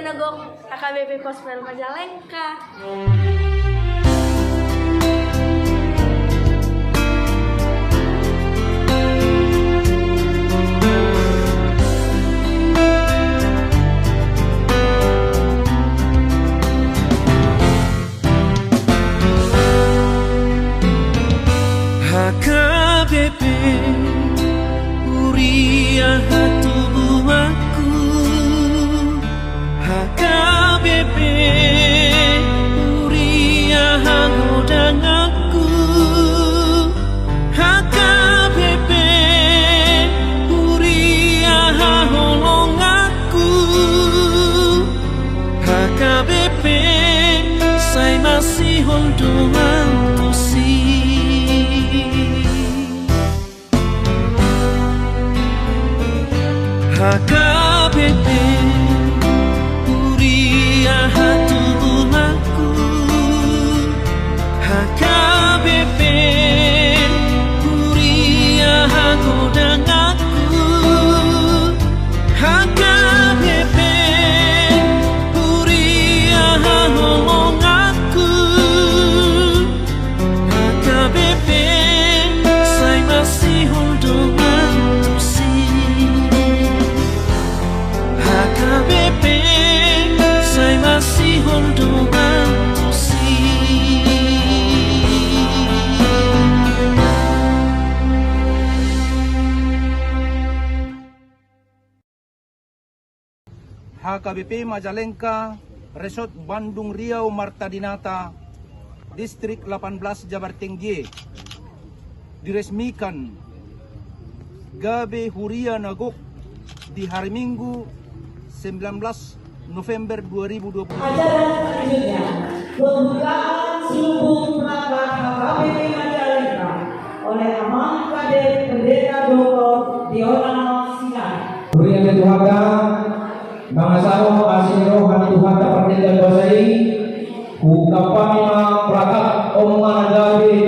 Huria Nagok HKBP Kospel Majalengka. HKBP Huria hatubuaku, HKBP Huria hagodangaku, HKBP Huria haholongaku, HKBP saya masih hondoman tusi. HKBP Huria hatubuaku, HKBP Huria hagodangaku, HKBP Huria haholongaku, HKBP saya masih hondoman tusi. HKBP saya masih hondoman tusi. HKBP Majalengka, Resort Bandung Riau Marta Dinata, Distrik 18 Jabar Tinggi, diresmikan Gabe Huria Nagok di hari Minggu 19 November 2020. Acara selanjutnya, pembukaan Sumpung Prakat HKBP Majalengka oleh Amang Kadet Pendeta Dr. Dionano Sinar. Huria Ketuhaka, Bangasaro Asiro Hantuhata Pendeta Dosai, Ukapamima Prakat Omongan Gabe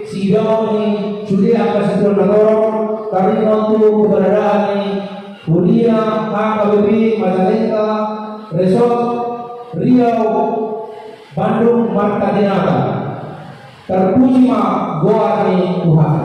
Sidoni Sudia Kasitul Nagoro, Karinontu Keberadaan Huria HKBP Majalengka, Resort Riau Bandung Marta Dinata. Terpuji ma Goa Tuhan.